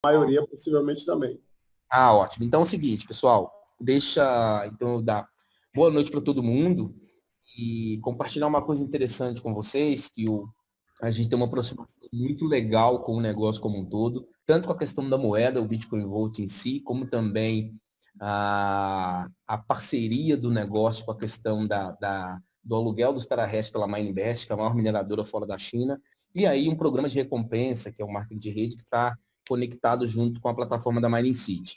maioria possivelmente também. Ah, ótimo. Então é o seguinte, pessoal, deixa então eu dar boa noite para todo mundo e compartilhar uma coisa interessante com vocês, a gente tem uma aproximação muito legal com o negócio como um todo, tanto com a questão da moeda, o Bitcoin Vault em si, como também a parceria do negócio com a questão do aluguel dos terahash pela MineBest, que é a maior mineradora fora da China, e aí um programa de recompensa, que é o marketing de rede, que está conectado junto com a plataforma da Mining City.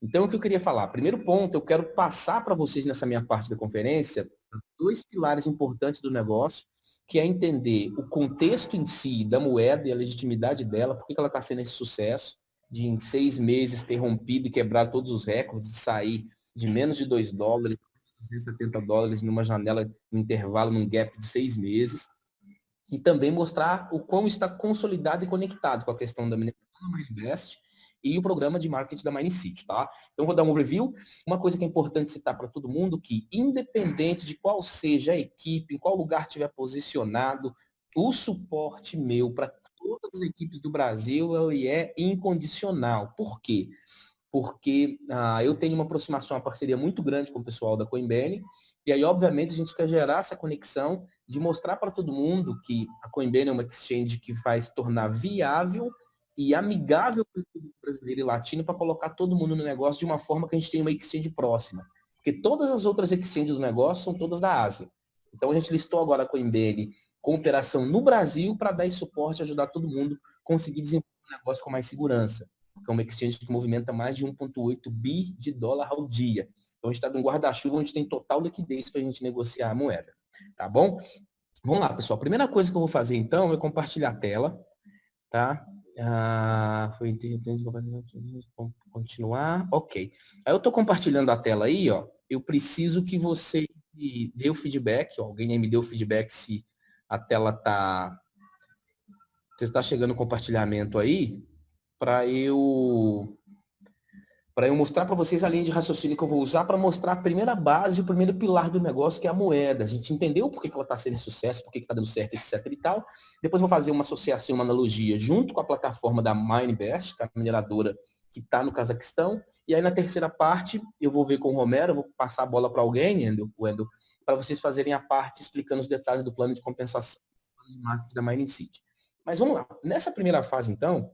Então, o que eu queria falar? Primeiro ponto, eu quero passar para vocês nessa minha parte da conferência dois pilares importantes do negócio, que é entender o contexto em si da moeda e a legitimidade dela, por que ela está sendo esse sucesso, de em 6 meses ter rompido e quebrado todos os recordes, de sair de menos de $2, $270 numa janela, num intervalo, num gap de 6 meses, e também mostrar o quão está consolidado e conectado com a questão da mineração da MineBest e o programa de marketing da MineCity, tá? Então, vou dar um review. Uma coisa que é importante citar para todo mundo, que independente de qual seja a equipe, em qual lugar estiver posicionado, o suporte meu para todas as equipes do Brasil ele é incondicional. Por quê? Porque eu tenho uma aproximação, uma parceria muito grande com o pessoal da Coinbase, e aí, obviamente, a gente quer gerar essa conexão de mostrar para todo mundo que a Coinbase é uma exchange que vai se tornar viável e amigável para o público brasileiro e latino para colocar todo mundo no negócio de uma forma que a gente tenha uma exchange próxima. Porque todas as outras exchanges do negócio são todas da Ásia. Então, a gente listou agora a Coinbase com operação no Brasil para dar esse suporte e ajudar todo mundo a conseguir desenvolver o negócio com mais segurança, que é uma exchange que movimenta mais de 1,8 bi de dólar ao dia. Então, a gente está num guarda-chuva onde tem total liquidez para a gente negociar a moeda. Tá bom? Vamos lá, pessoal. A primeira coisa que eu vou fazer, então, é compartilhar a tela. Tá? Foi interessante continuar. Ok. Aí eu estou compartilhando a tela aí, ó. Eu preciso que você me dê o feedback, ó. Alguém aí me dê o feedback se a tela está... Se está chegando o compartilhamento aí, para eu mostrar para vocês a linha de raciocínio que eu vou usar para mostrar a primeira base, o primeiro pilar do negócio, que é a moeda. A gente entendeu por que ela está sendo sucesso, por que está dando certo, etc. e tal. Depois vou fazer uma associação, uma analogia junto com a plataforma da MineBest, que é a mineradora que está no Cazaquistão. E aí na terceira parte, eu vou ver com o Romero, eu vou passar a bola para alguém, Wendel, para vocês fazerem a parte explicando os detalhes do plano de compensação de marketing da Mining City. Mas vamos lá. Nessa primeira fase, então,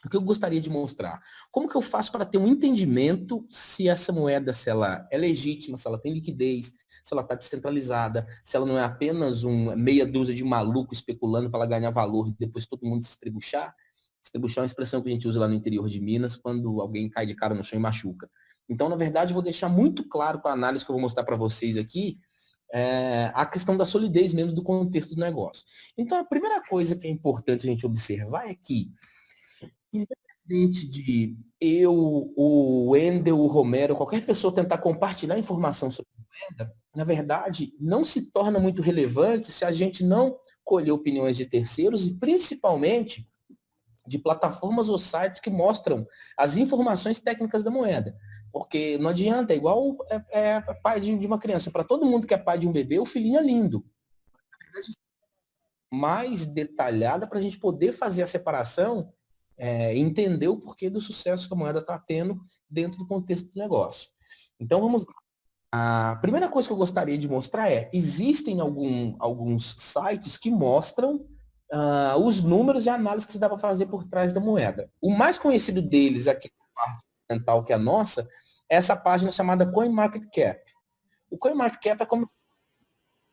o que eu gostaria de mostrar? Como que eu faço para ter um entendimento se essa moeda, se ela é legítima, se ela tem liquidez, se ela está descentralizada, se ela não é apenas uma meia dúzia de maluco especulando para ela ganhar valor e depois todo mundo se estribuchar? Estribuchar é uma expressão que a gente usa lá no interior de Minas quando alguém cai de cara no chão e machuca. Então, na verdade, eu vou deixar muito claro com a análise que eu vou mostrar para vocês aqui, a questão da solidez mesmo do contexto do negócio. Então, a primeira coisa que é importante a gente observar é que independente de eu, o Wendel, o Romero, qualquer pessoa tentar compartilhar informação sobre moeda, na verdade, não se torna muito relevante se a gente não colher opiniões de terceiros e principalmente de plataformas ou sites que mostram as informações técnicas da moeda. Porque não adianta, é igual pai de uma criança. Para todo mundo que é pai de um bebê, o filhinho é lindo. Mais detalhada para a gente poder fazer a separação, entender o porquê do sucesso que a moeda está tendo dentro do contexto do negócio. Então vamos lá. A primeira coisa que eu gostaria de mostrar existem alguns sites que mostram os números e a análise que se dá para fazer por trás da moeda. O mais conhecido deles aqui na parte ocidental, que é a nossa, é essa página chamada CoinMarketCap. O CoinMarketCap é como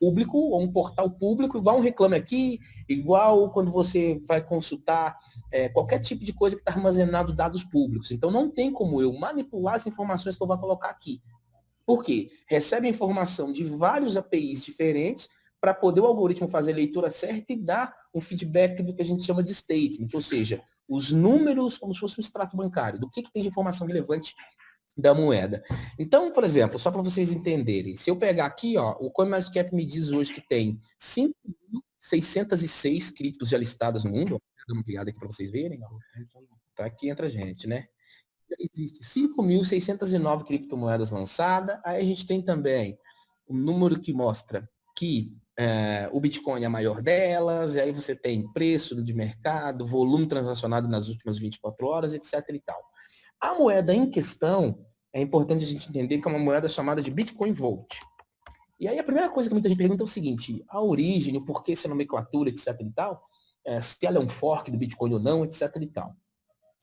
público, ou um portal público, igual um Reclame Aqui, igual quando você vai consultar qualquer tipo de coisa que está armazenado dados públicos. Então não tem como eu manipular as informações que eu vou colocar aqui. Por quê? Recebe informação de vários APIs diferentes para poder o algoritmo fazer a leitura certa e dar um feedback do que a gente chama de statement, ou seja, os números como se fosse um extrato bancário, do que tem de informação relevante da moeda. Então, por exemplo, só para vocês entenderem, se eu pegar aqui, ó, o CoinMarketCap me diz hoje que tem 5.606 criptos já listadas no mundo. Vou dar uma olhada aqui para vocês verem. Tá aqui entre a gente, né? Existe 5.609 criptomoedas lançadas. Aí a gente tem também um número que mostra que o Bitcoin é a maior delas, e aí você tem preço de mercado, volume transacionado nas últimas 24 horas, etc. e tal. A moeda em questão, é importante a gente entender que é uma moeda chamada de Bitcoin Volt. E aí a primeira coisa que muita gente pergunta é o seguinte, a origem, o porquê essa nomenclatura, etc. e tal, se ela é um fork do Bitcoin ou não, etc. e tal.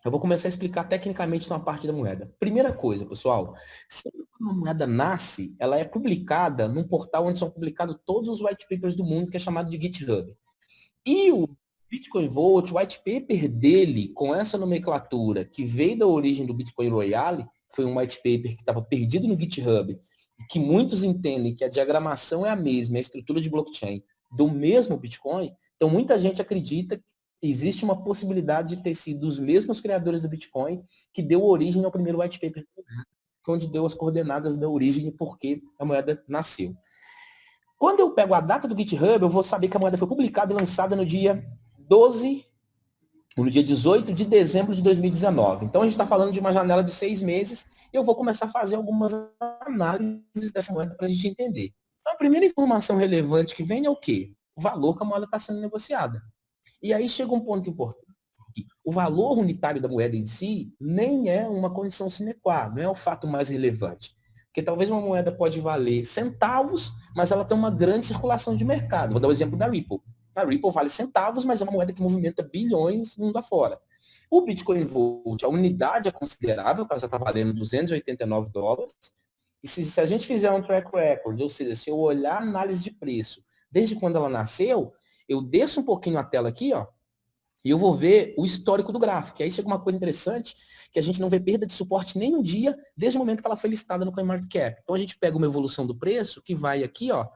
Eu vou começar a explicar tecnicamente uma parte da moeda. Primeira coisa, pessoal, sempre que uma moeda nasce, ela é publicada num portal onde são publicados todos os white papers do mundo, que é chamado de GitHub. E o Bitcoin Vault, o white paper dele, com essa nomenclatura, que veio da origem do Bitcoin Royale, foi um white paper que estava perdido no GitHub, e que muitos entendem que a diagramação é a mesma, a estrutura de blockchain do mesmo Bitcoin, então muita gente acredita que existe uma possibilidade de ter sido os mesmos criadores do Bitcoin que deu origem ao primeiro white paper, onde deu as coordenadas da origem e por que a moeda nasceu. Quando eu pego a data do GitHub, eu vou saber que a moeda foi publicada e lançada no dia 12, ou no dia 18 de dezembro de 2019. Então, a gente está falando de uma janela de 6 meses e eu vou começar a fazer algumas análises dessa moeda para a gente entender. Então, a primeira informação relevante que vem é o quê? O valor que a moeda está sendo negociada. E aí chega um ponto importante. O valor unitário da moeda em si nem é uma condição sine qua non, não é o fato mais relevante. Porque talvez uma moeda pode valer centavos, mas ela tem uma grande circulação de mercado. Vou dar o exemplo da Ripple. A Ripple vale centavos, mas é uma moeda que movimenta bilhões no mundo afora. O Bitcoin Volt, a unidade é considerável, ela já está valendo $289. E se a gente fizer um track record, ou seja, se eu olhar a análise de preço desde quando ela nasceu, eu desço um pouquinho a tela aqui, ó, e eu vou ver o histórico do gráfico. E aí chega uma coisa interessante, que a gente não vê perda de suporte nem um dia, desde o momento que ela foi listada no CoinMarketCap. Então a gente pega uma evolução do preço, que vai aqui, ó,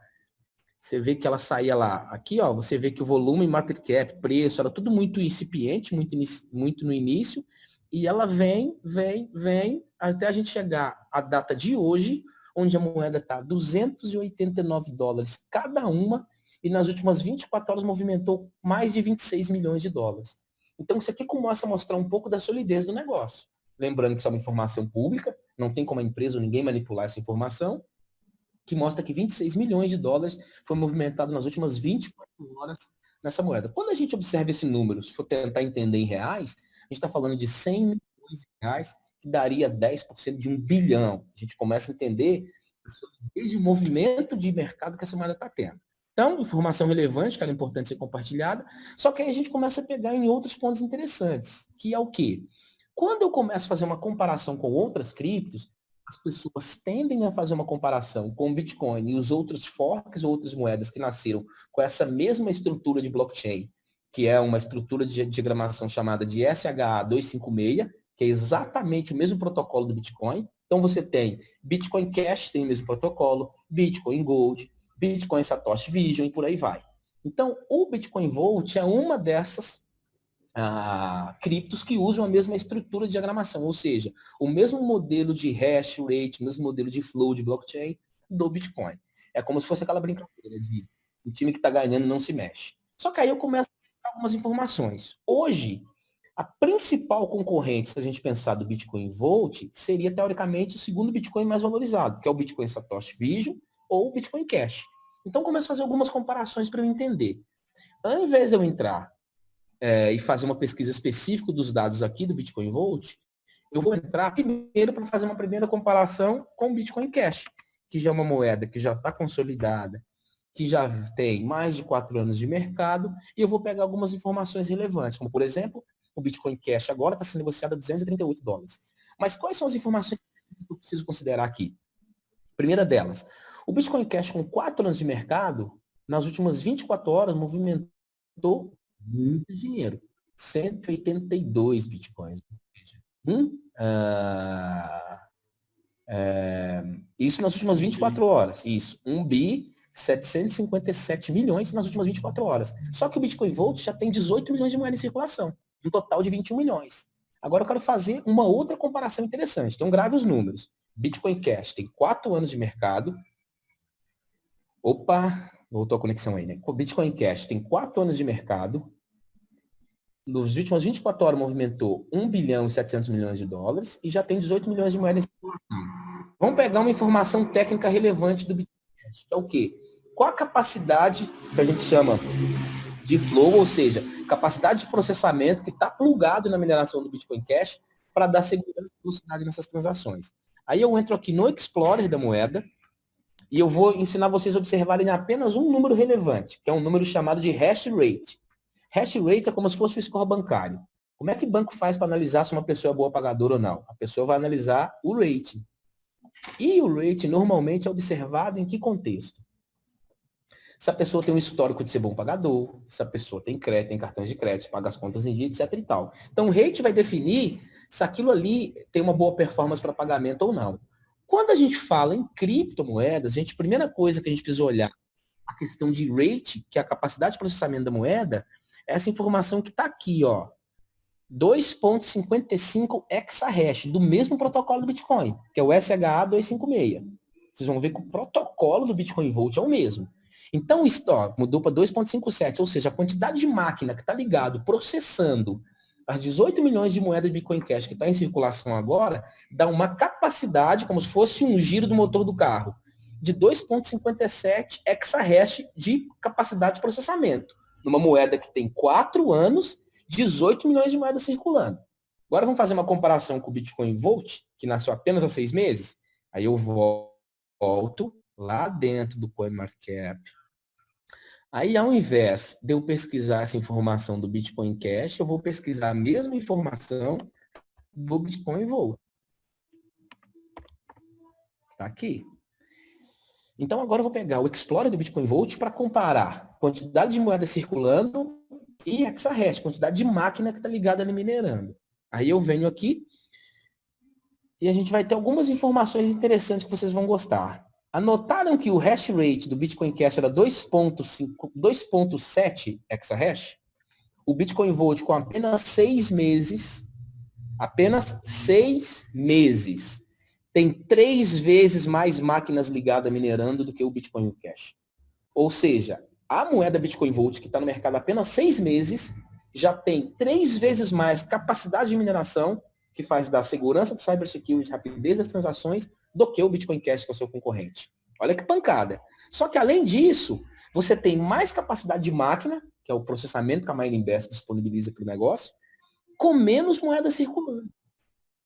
você vê que ela saía lá, aqui, ó, você vê que o volume, market cap, preço, era tudo muito incipiente, muito no início, e ela vem, até a gente chegar à data de hoje, onde a moeda está $289 cada uma, e nas últimas 24 horas movimentou mais de 26 milhões de dólares. Então isso aqui começa a mostrar um pouco da solidez do negócio. Lembrando que isso é uma informação pública, não tem como a empresa ou ninguém manipular essa informação, que mostra que 26 milhões de dólares foi movimentado nas últimas 24 horas nessa moeda. Quando a gente observa esse número, se for tentar entender em reais, a gente está falando de 100 milhões de reais, que daria 10% de 1 bilhão. A gente começa a entender desde o movimento de mercado que essa moeda está tendo. Então, informação relevante, que era importante ser compartilhada, só que aí a gente começa a pegar em outros pontos interessantes, que é o quê? Quando eu começo a fazer uma comparação com outras criptos, as pessoas tendem a fazer uma comparação com o Bitcoin e os outros forks, outras moedas que nasceram com essa mesma estrutura de blockchain, que é uma estrutura de diagramação chamada de SHA-256, que é exatamente o mesmo protocolo do Bitcoin. Então você tem Bitcoin Cash, tem o mesmo protocolo, Bitcoin Gold, Bitcoin Satoshi Vision e por aí vai. Então o Bitcoin Vault é uma dessas criptos que usam a mesma estrutura de diagramação, ou seja, o mesmo modelo de hash rate, o mesmo modelo de flow de blockchain do Bitcoin. É como se fosse aquela brincadeira de o time que está ganhando não se mexe. Só que aí eu começo a dar algumas informações. Hoje, a principal concorrente, se a gente pensar do Bitcoin Vault, seria teoricamente o segundo Bitcoin mais valorizado, que é o Bitcoin Satoshi Vision ou o Bitcoin Cash. Então, começo a fazer algumas comparações para eu entender. Ao invés de eu entrar e fazer uma pesquisa específica dos dados aqui do Bitcoin Vault, eu vou entrar primeiro para fazer uma primeira comparação com o Bitcoin Cash, que já é uma moeda que já está consolidada, que já tem mais de 4 anos de mercado, e eu vou pegar algumas informações relevantes, como, por exemplo, o Bitcoin Cash agora está sendo negociado a $238. Mas quais são as informações que eu preciso considerar aqui? Primeira delas, o Bitcoin Cash com 4 anos de mercado, nas últimas 24 horas, movimentou muito dinheiro. 182 bitcoins. Isso nas últimas 24 horas. Isso. 1 bi, 757 milhões nas últimas 24 horas. Só que o Bitcoin Vault já tem 18 milhões de moedas em circulação. Um total de 21 milhões. Agora eu quero fazer uma outra comparação interessante. Então grave os números. Bitcoin Cash tem 4 anos de mercado. Opa, voltou a conexão aí, né? O Bitcoin Cash tem 4 anos de mercado. Nos últimos 24 horas movimentou 1 bilhão e 700 milhões de dólares e já tem 18 milhões de moedas em circulação. Vamos pegar uma informação técnica relevante do Bitcoin Cash, que é o quê? qual a capacidade que a gente chama de flow, ou seja, capacidade de processamento que está plugado na mineração do Bitcoin Cash para dar segurança e velocidade nessas transações. Aí eu entro aqui no Explorer da moeda e eu vou ensinar vocês a observarem apenas um número relevante, que é um número chamado de hash rate. Hash rate é como se fosse o score bancário. Como é que o banco faz para analisar se uma pessoa é boa pagadora ou não? A pessoa vai analisar o rating. E o rating normalmente é observado em que contexto? Se a pessoa tem um histórico de ser bom pagador, se a pessoa tem crédito, tem cartões de crédito, paga as contas em dia, etc e tal. Então, o rate vai definir se aquilo ali tem uma boa performance para pagamento ou não. Quando a gente fala em criptomoedas, a primeira coisa que a gente precisa olhar, a questão de rate, que é a capacidade de processamento da moeda, é essa informação que está aqui, ó. 2,55 exahash, do mesmo protocolo do Bitcoin, que é o SHA-256. Vocês vão ver que o protocolo do Bitcoin Vault é o mesmo. Então, isso mudou para 2,57, ou seja, a quantidade de máquina que está ligado, processando as 18 milhões de moedas de Bitcoin Cash que está em circulação agora, dá uma capacidade, como se fosse um giro do motor do carro, de 2,57 exahash de capacidade de processamento. Numa moeda que tem 4 anos, 18 milhões de moedas circulando. Agora vamos fazer uma comparação com o Bitcoin Vault, que nasceu apenas há 6 meses. Aí eu volto lá dentro do CoinMarketCap. Aí, ao invés de eu pesquisar essa informação do Bitcoin Cash, eu vou pesquisar a mesma informação do Bitcoin Vault. Tá aqui. Então, agora eu vou pegar o Explorer do Bitcoin Vault para comparar quantidade de moeda circulando e exahash, quantidade de máquina que está ligada ali minerando. Aí eu venho aqui e a gente vai ter algumas informações interessantes que vocês vão gostar. Anotaram que o hash rate do Bitcoin Cash era 2,7 exahash? O Bitcoin Vault, com apenas 6 meses, tem 3 vezes mais máquinas ligadas minerando do que o Bitcoin Cash. Ou seja, a moeda Bitcoin Vault, que está no mercado há apenas 6 meses, já tem 3 vezes mais capacidade de mineração, que faz da segurança do cybersecurity, rapidez das transações, do que o Bitcoin Cash, que é o seu concorrente. Olha que pancada. Só que, além disso, você tem mais capacidade de máquina, que é o processamento que a Mining Best disponibiliza para o negócio, com menos moedas circulando.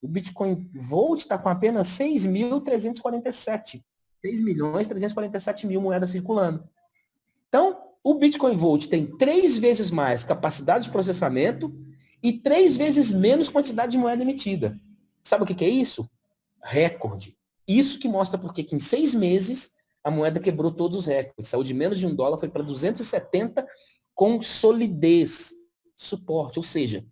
O Bitcoin Vault está com apenas 6.347. 6.347.000 moedas circulando. Então, o Bitcoin Vault tem 3 vezes mais capacidade de processamento e 3 vezes menos quantidade de moeda emitida. Sabe o que é isso? Recorde. Isso que mostra porque que em 6 meses a moeda quebrou todos os recordes. Saiu de menos de $1, foi para 270 com solidez, suporte. Ou seja,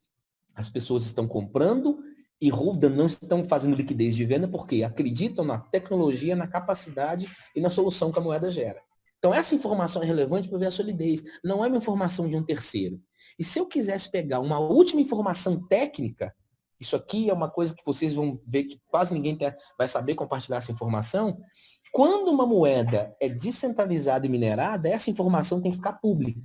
as pessoas estão comprando e rodando, não estão fazendo liquidez de venda porque acreditam na tecnologia, na capacidade e na solução que a moeda gera. Então, essa informação é relevante para ver a solidez. Não é uma informação de um terceiro. E se eu quisesse pegar uma última informação técnica, isso aqui é uma coisa que vocês vão ver que quase ninguém vai saber compartilhar essa informação. Quando uma moeda é descentralizada e minerada, essa informação tem que ficar pública.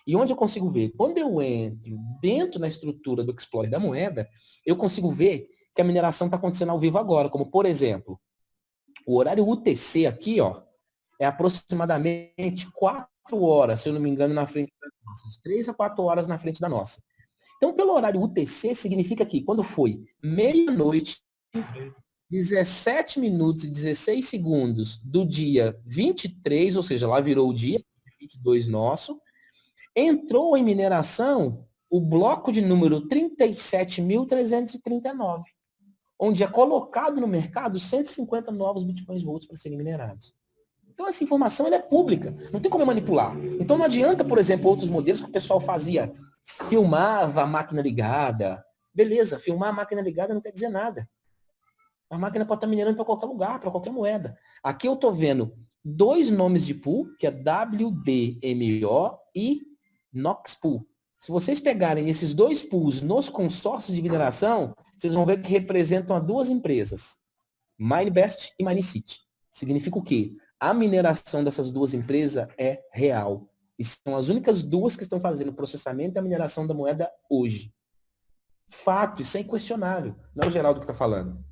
E onde eu consigo ver? Quando eu entro dentro da estrutura do Explorer da moeda, eu consigo ver que a mineração está acontecendo ao vivo agora. Como, por exemplo, o horário UTC aqui, ó, é aproximadamente 4 horas, se eu não me engano, na frente da nossa. 3 a 4 horas na frente da nossa. Então, pelo horário UTC, significa que quando foi meia-noite, 17 minutos e 16 segundos do dia 23, ou seja, lá virou o dia 22 nosso, entrou em mineração o bloco de número 37.339, onde é colocado no mercado 150 novos Bitcoins Vaults para serem minerados. Então, essa informação ela é pública, não tem como manipular. Então, não adianta, por exemplo, outros modelos que o pessoal fazia, filmava a máquina ligada. Beleza, filmar a máquina ligada não quer dizer nada. A máquina pode estar minerando para qualquer lugar, para qualquer moeda. Aqui eu estou vendo 2 nomes de pool, que é WDMO e Nox Pool. Se vocês pegarem esses 2 pools nos consórcios de mineração, vocês vão ver que representam a 2 empresas, Minebest e Minecity. Significa o quê? A mineração dessas 2 empresas é real. E são as únicas 2 que estão fazendo o processamento e a mineração da moeda hoje. Fato, isso é inquestionável. Não é o Geraldo que está falando.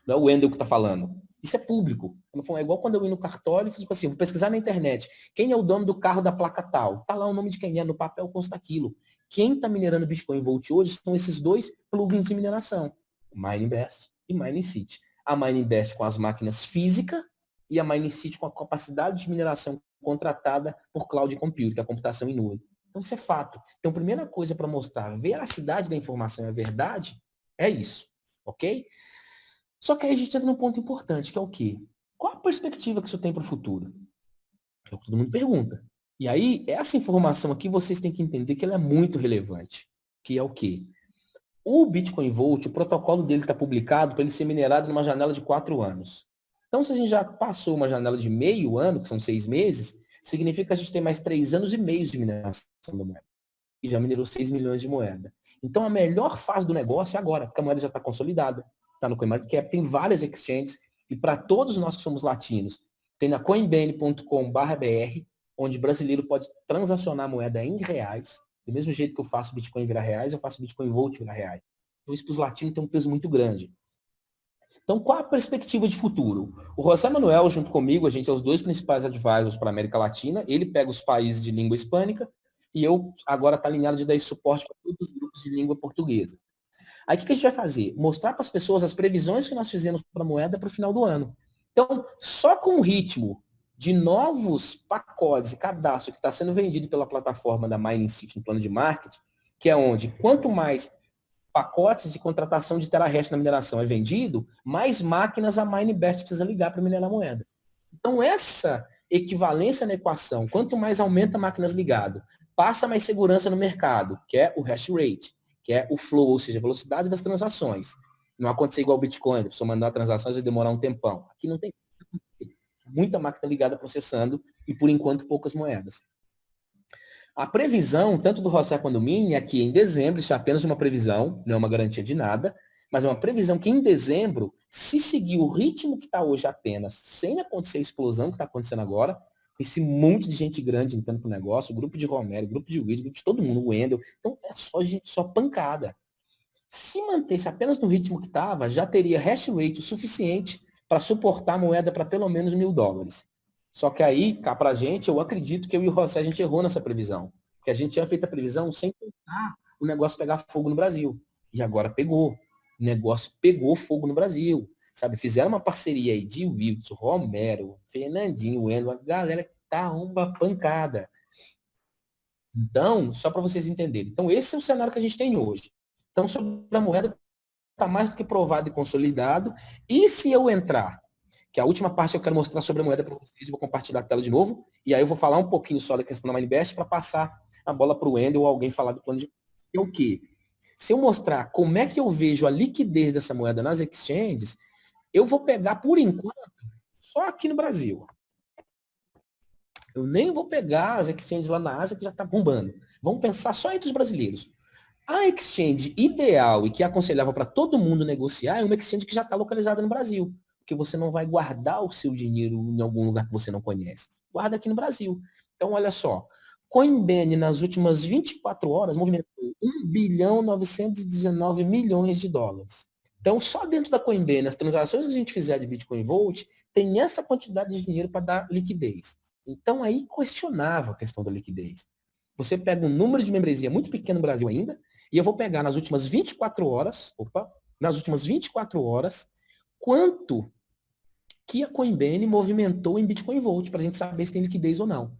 Não é o Wendel que está falando. Isso é público. É igual quando eu ia no cartório e tipo assim, vou pesquisar na internet. Quem é o dono do carro da placa tal? Tá lá o nome de quem é, no papel consta aquilo. Quem está minerando Bitcoin Vault hoje são esses dois plugins de mineração. O MineInvest e MineCity. A MineInvest com as máquinas físicas e a MineCity com a capacidade de mineração contratada por Cloud Computing, que é a computação em nuvem. Então isso é fato. Então a primeira coisa para mostrar a veracidade da informação e a verdade é isso, ok? Só que aí a gente entra num ponto importante, que é o quê? Qual a perspectiva que isso tem para o futuro? É o que todo mundo pergunta. E aí, essa informação aqui, vocês têm que entender que ela é muito relevante. Que é o quê? O Bitcoin Vault, o protocolo dele está publicado para ele ser minerado numa janela de 4 anos. Então, se a gente já passou uma janela de meio ano, que são 6 meses, significa que a gente tem mais 3 anos e meio de mineração da moeda. E já minerou 6 milhões de moeda. Então, a melhor fase do negócio é agora, porque a moeda já está consolidada, está no CoinMarketCap, tem várias exchanges, e para todos nós que somos latinos, tem na coinbase.com.br, onde o brasileiro pode transacionar a moeda em reais, do mesmo jeito que eu faço Bitcoin virar reais, eu faço Bitcoin Volt virar reais. Então, isso para os latinos tem um peso muito grande. Então, qual a perspectiva de futuro? O José Manuel, junto comigo, a gente é os dois principais advisors para a América Latina. Ele pega os países de língua hispânica e eu agora está alinhado de dar esse suporte para todos os grupos de língua portuguesa. Aí, o que a gente vai fazer? Mostrar para as pessoas as previsões que nós fizemos para a moeda para o final do ano. Então, só com o ritmo de novos pacotes e cadastro que está sendo vendido pela plataforma da Mining City no plano de marketing, que é onde quanto mais pacotes de contratação de terahash na mineração é vendido, mais máquinas a MineBest precisa ligar para minerar a moeda. Então, essa equivalência na equação, quanto mais aumenta máquinas ligadas, passa mais segurança no mercado, que é o hash rate, que é o flow, ou seja, a velocidade das transações. Não acontecer igual o Bitcoin, a pessoa mandar transações vai demorar um tempão. Aqui não tem muita máquina ligada processando e, por enquanto, poucas moedas. A previsão, tanto do José quanto do Mini, é que em dezembro, isso é apenas uma previsão, não é uma garantia de nada, mas é uma previsão que em dezembro, se seguir o ritmo que está hoje apenas, sem acontecer a explosão que está acontecendo agora, com esse monte de gente grande entrando para o negócio, grupo de Romero, grupo de Witt, grupo de todo mundo, o Wendel, então é só gente, só pancada. Se mantesse apenas no ritmo que estava, já teria hash rate o suficiente para suportar a moeda para pelo menos $1.000. Só que aí, cá pra gente, eu acredito que eu e o José, a gente errou nessa previsão. Porque a gente tinha feito a previsão sem tentar o negócio pegar fogo no Brasil. E agora pegou. O negócio pegou fogo no Brasil. Sabe, fizeram uma parceria aí de Wilson, Romero, Fernandinho, Wendel, a galera que tá uma pancada. Então, só para vocês entenderem. Então, esse é o cenário que a gente tem hoje. Então, sobre a moeda, está mais do que provado e consolidado. E se eu entrar, que é a última parte que eu quero mostrar sobre a moeda para vocês, eu vou compartilhar a tela de novo, e aí eu vou falar um pouquinho só da questão da MineBest para passar a bola para o Wendel ou alguém falar do plano de... Que é o quê? Se eu mostrar como é que eu vejo a liquidez dessa moeda nas exchanges, eu vou pegar, por enquanto, só aqui no Brasil. Eu nem vou pegar as exchanges lá na Ásia, que já está bombando. Vamos pensar só entre os brasileiros. A exchange ideal e que é aconselhável para todo mundo negociar é uma exchange que já está localizada no Brasil. Porque você não vai guardar o seu dinheiro em algum lugar que você não conhece. Guarda aqui no Brasil. Então, olha só. Coinbase, nas últimas 24 horas, movimentou 1.919 milhões de dólares. Então, só dentro da Coinbase, as transações que a gente fizer de Bitcoin Vault, tem essa quantidade de dinheiro para dar liquidez. Então, aí questionava a questão da liquidez. Você pega um número de membresia muito pequeno no Brasil ainda, e eu vou pegar nas últimas 24 horas, quanto que a Coinbase movimentou em Bitcoin Vault, para a gente saber se tem liquidez ou não.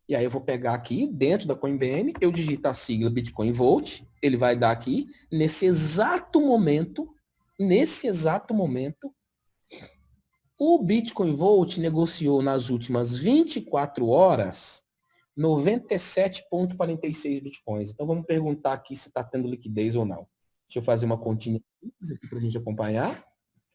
E aí eu vou pegar aqui, dentro da Coinbase, eu digito a sigla Bitcoin Vault, ele vai dar aqui, nesse exato momento, o Bitcoin Vault negociou nas últimas 24 horas 97,46 bitcoins. Então vamos perguntar aqui se está tendo liquidez ou não. Deixa eu fazer uma continha aqui para a gente acompanhar.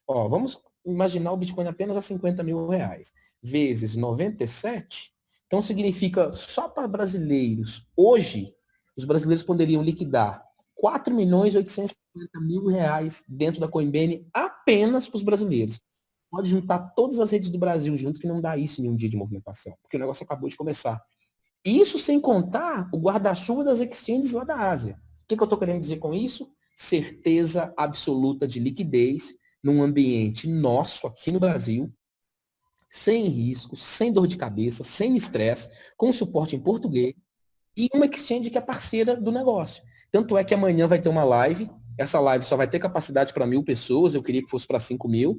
Ó, vamos imaginar o Bitcoin apenas a R$ 50.000, vezes 97. Então significa, só para brasileiros, hoje, os brasileiros poderiam liquidar R$ 4.850.000 dentro da Coinbase apenas para os brasileiros. Pode juntar todas as redes do Brasil junto, que não dá isso em um dia de movimentação, porque o negócio acabou de começar. Isso sem contar o guarda-chuva das exchanges lá da Ásia. O que eu estou querendo dizer com isso? Certeza absoluta de liquidez num ambiente nosso, aqui no Brasil, sem risco, sem dor de cabeça, sem estresse, com suporte em português, e uma exchange que é parceira do negócio. Tanto é que amanhã vai ter uma live, essa live só vai ter capacidade para 1.000 pessoas, eu queria que fosse para 5.000,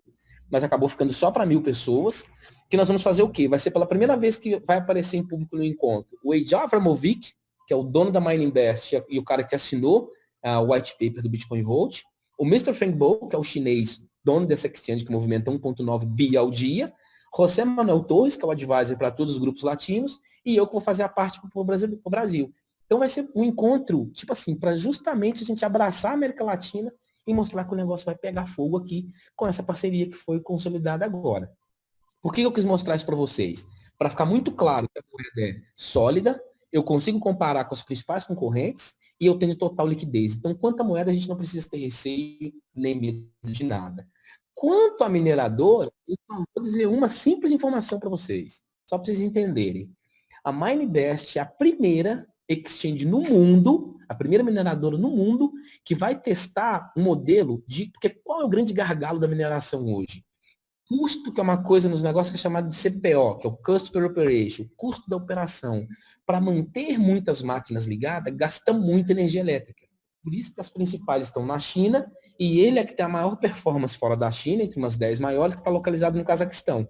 mas acabou ficando só para 1.000 pessoas, que nós vamos fazer o quê? Vai ser pela primeira vez que vai aparecer em público no encontro o Eiji Avramovic, que é o dono da Mindinvest e o cara que assinou o white paper do Bitcoin Vault, o Mr. Feng Bo, que é o chinês, dono dessa exchange que movimenta 1,9 bi ao dia, José Manuel Torres, que é o advisor para todos os grupos latinos, e eu que vou fazer a parte para o Brasil. Então vai ser um encontro, tipo assim, para justamente a gente abraçar a América Latina e mostrar que o negócio vai pegar fogo aqui com essa parceria que foi consolidada agora. Por que eu quis mostrar isso para vocês? Para ficar muito claro que a moeda é sólida, eu consigo comparar com os principais concorrentes e eu tenho total liquidez. Então, quanto à moeda, a gente não precisa ter receio nem medo de nada. Quanto à mineradora, eu vou dizer uma simples informação para vocês, só para vocês entenderem. A Minebest é a primeira exchange no mundo, a primeira mineradora no mundo, que vai testar um modelo de... Porque qual é o grande gargalo da mineração hoje? Custo, que é uma coisa nos negócios que é chamado de CPO, que é o Cost per Operation, custo da operação. Para manter muitas máquinas ligadas, gasta muita energia elétrica. Por isso que as principais estão na China, e ele é que tem a maior performance fora da China, entre umas 10 maiores, que está localizado no Cazaquistão.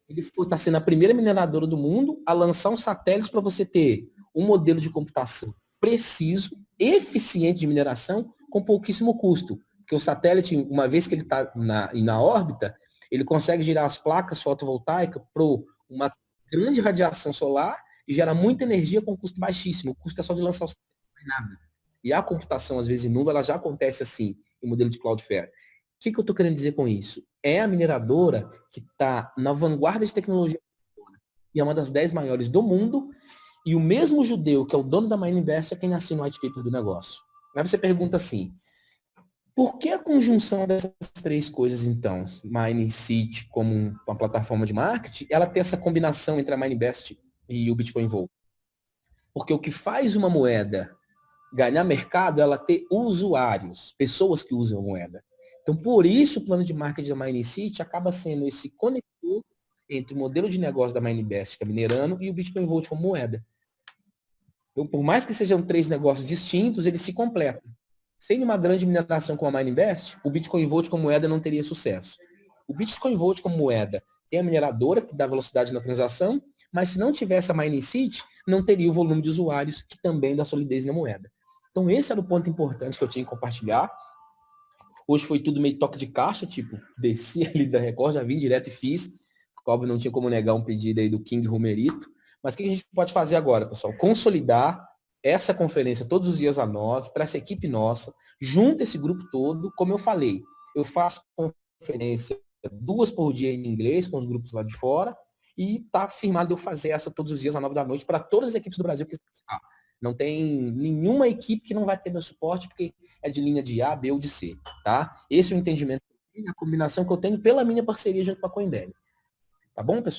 Ele está sendo a primeira mineradora do mundo a lançar um satélite para você ter um modelo de computação preciso, eficiente de mineração, com pouquíssimo custo. Porque o satélite, uma vez que ele está na órbita, ele consegue girar as placas fotovoltaicas para uma grande radiação solar e gera muita energia com custo baixíssimo. O custo é só de lançar o satélite, não é nada. E a computação, às vezes, em nuvem, ela já acontece assim, em modelo de Cloudflare. O que eu estou querendo dizer com isso? É a mineradora que está na vanguarda de tecnologia e é uma das 10 maiores do mundo, e o mesmo judeu, que é o dono da Mindinvest, é quem assina o white paper do negócio. Aí você pergunta assim, por que a conjunção dessas três coisas, então, Mining City como uma plataforma de marketing, ela tem essa combinação entre a Mindinvest e o Bitcoin Vault? Porque o que faz uma moeda ganhar mercado é ela ter usuários, pessoas que usam a moeda. Então, por isso, o plano de marketing da Mining City acaba sendo esse conector entre o modelo de negócio da Mindinvest, que é minerando, e o Bitcoin Vault como moeda. Então, por mais que sejam três negócios distintos, eles se completam. Sem uma grande mineração como a Mindinvest, o Bitcoin Vault como moeda não teria sucesso. O Bitcoin Vault como moeda tem a mineradora, que dá velocidade na transação, mas se não tivesse a Mining City, não teria o volume de usuários, que também dá solidez na moeda. Então, esse era o ponto importante que eu tinha que compartilhar. Hoje foi tudo meio toque de caixa, tipo, desci ali da Record, já vim direto e fiz. Óbvio, não tinha como negar um pedido aí do King Romerito. Mas o que a gente pode fazer agora, pessoal? Consolidar essa conferência todos os dias às 9, para essa equipe nossa, junta esse grupo todo. Como eu falei, eu faço conferência 2 por dia em inglês, com os grupos lá de fora, e tá firmado de eu fazer essa todos os dias às 9 da noite para todas as equipes do Brasil que participar. Não tem nenhuma equipe que não vai ter meu suporte, porque é de linha de A, B ou de C, tá? Esse é o entendimento, a combinação que eu tenho pela minha parceria junto com a Coinbase. Tá bom, pessoal?